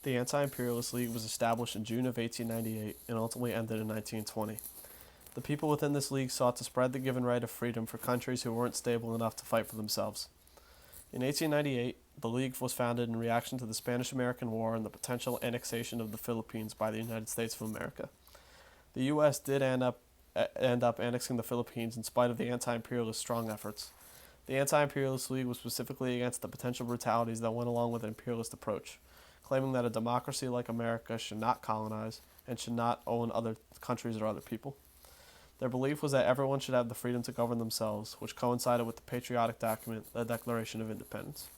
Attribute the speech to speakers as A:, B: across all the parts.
A: The Anti-Imperialist League was established in June of 1898 and ultimately ended in 1920. The people within this league sought to spread the given right of freedom for countries who weren't stable enough to fight for themselves. In 1898, the League was founded in reaction to the Spanish-American War and the potential annexation of the Philippines by the United States of America. The U.S. did end up annexing the Philippines in spite of the anti-imperialist strong efforts. The Anti-Imperialist League was specifically against the potential brutalities that went along with an imperialist approach, claiming that a democracy like America should not colonize and should not own other countries or other people. Their belief was that everyone should have the freedom to govern themselves, which coincided with the patriotic document, the Declaration of Independence.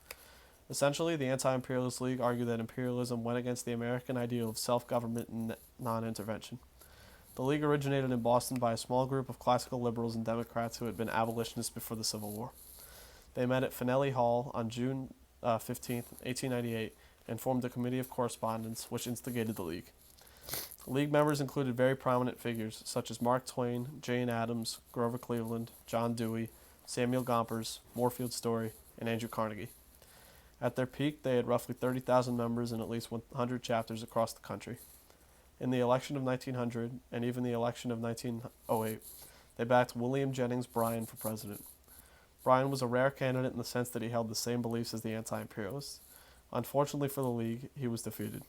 A: Essentially, the Anti-Imperialist League argued that imperialism went against the American ideal of self-government and non-intervention. The League originated in Boston by a small group of classical liberals and Democrats who had been abolitionists before the Civil War. They met at Faneuil Hall on June 15, 1898, and formed a committee of correspondence which instigated the League. League members included very prominent figures such as Mark Twain, Jane Addams, Grover Cleveland, John Dewey, Samuel Gompers, Moorfield Story, and Andrew Carnegie. At their peak, they had roughly 30,000 members in at least 100 chapters across the country. In the election of 1900 and even the election of 1908, they backed William Jennings Bryan for president. Bryan was a rare candidate in the sense that he held the same beliefs as the anti-imperialists. Unfortunately for the League, he was defeated.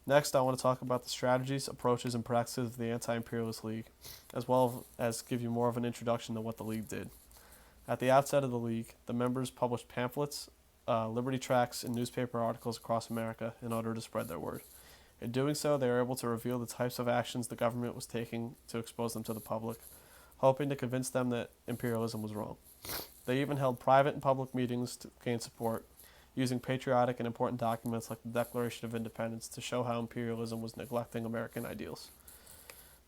A: Next, I want to talk about the strategies, approaches, and practices of the Anti-Imperialist League, as well as give you more of an introduction to what the League did. At the outset of the League, the members published pamphlets, liberty tracts, and newspaper articles across America in order to spread their word. In doing so, they were able to reveal the types of actions the government was taking to expose them to the public, hoping to convince them that imperialism was wrong. They even held private and public meetings to gain support, using patriotic and important documents like the Declaration of Independence to show how imperialism was neglecting American ideals.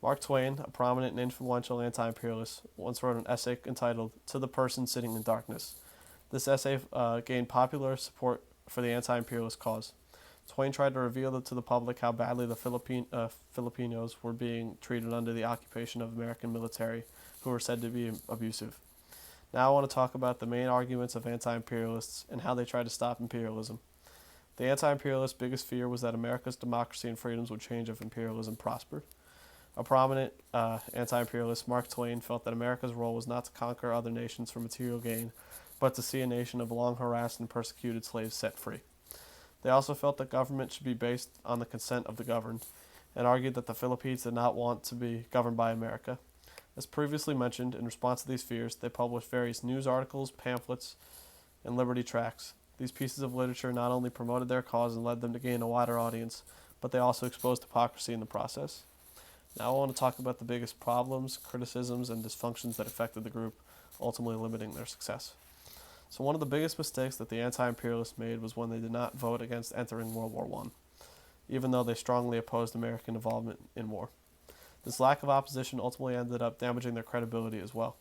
A: Mark Twain, a prominent and influential anti-imperialist, once wrote an essay entitled "To the Person Sitting in Darkness." This essay gained popular support for the anti-imperialist cause. Twain tried to reveal to the public how badly the Filipinos were being treated under the occupation of American military, who were said to be abusive. Now I want to talk about the main arguments of anti-imperialists and how they try to stop imperialism. The anti-imperialists' biggest fear was that America's democracy and freedoms would change if imperialism prospered. A prominent anti-imperialist, Mark Twain, felt that America's role was not to conquer other nations for material gain, but to see a nation of long harassed and persecuted slaves set free. They also felt that government should be based on the consent of the governed, and argued that the Philippines did not want to be governed by America. As previously mentioned, in response to these fears, they published various news articles, pamphlets, and liberty tracts. These pieces of literature not only promoted their cause and led them to gain a wider audience, but they also exposed hypocrisy in the process. Now I want to talk about the biggest problems, criticisms, and dysfunctions that affected the group, ultimately limiting their success. So one of the biggest mistakes that the anti-imperialists made was when they did not vote against entering World War I, even though they strongly opposed American involvement in war. This lack of opposition ultimately ended up damaging their credibility as well.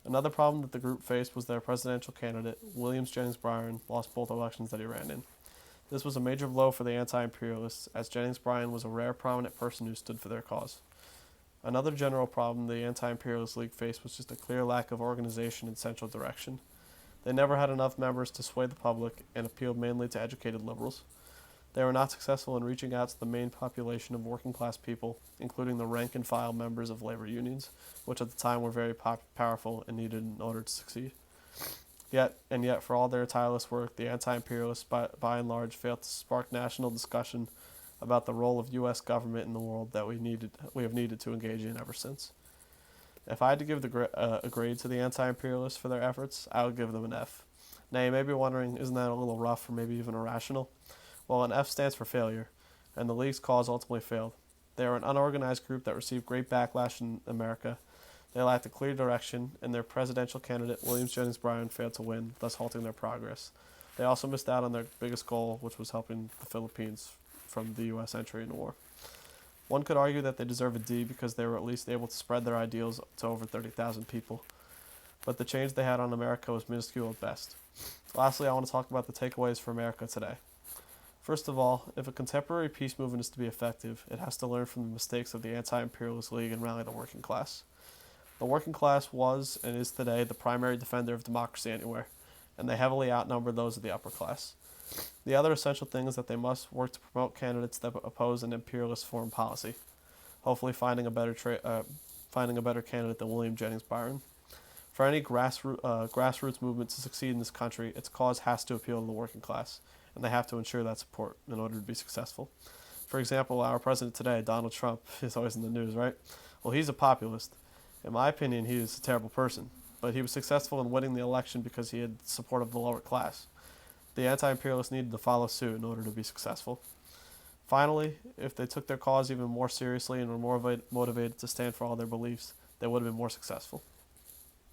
A: Another problem that the group faced was their presidential candidate, William Jennings Bryan, lost both elections that he ran in. This was a major blow for the anti-imperialists, as Jennings Bryan was a rare prominent person who stood for their cause. Another general problem the Anti-Imperialist League faced was just a clear lack of organization and central direction. They never had enough members to sway the public and appealed mainly to educated liberals. They were not successful in reaching out to the main population of working-class people, including the rank-and-file members of labor unions, which at the time were very powerful and needed in order to succeed. Yet, for all their tireless work, the anti-imperialists, by and large, failed to spark national discussion about the role of U.S. government in the world that we have needed to engage in ever since. If I had to give a grade to the anti-imperialists for their efforts, I would give them an F. Now, you may be wondering, isn't that a little rough or maybe even irrational? Well, an F stands for failure, and the League's cause ultimately failed. They are an unorganized group that received great backlash in America. They lacked a clear direction, and their presidential candidate, William Jennings Bryan, failed to win, thus halting their progress. They also missed out on their biggest goal, which was helping the Philippines from the U.S. entry into war. One could argue that they deserve a D because they were at least able to spread their ideals to over 30,000 people, but the change they had on America was minuscule at best. Lastly, I want to talk about the takeaways for America today. First of all, if a contemporary peace movement is to be effective, it has to learn from the mistakes of the Anti-Imperialist League and rally the working class. The working class was and is today the primary defender of democracy anywhere, and they heavily outnumber those of the upper class. The other essential thing is that they must work to promote candidates that oppose an imperialist foreign policy, hopefully finding a better candidate than William Jennings Bryan. For any grassroots movement to succeed in this country, its cause has to appeal to the working class, and they have to ensure that support in order to be successful. For example, our president today, Donald Trump, is always in the news, right? Well, he's a populist. In my opinion, he is a terrible person, but he was successful in winning the election because he had support of the lower class. The anti-imperialists needed to follow suit in order to be successful. Finally, if they took their cause even more seriously and were more motivated to stand for all their beliefs, they would have been more successful.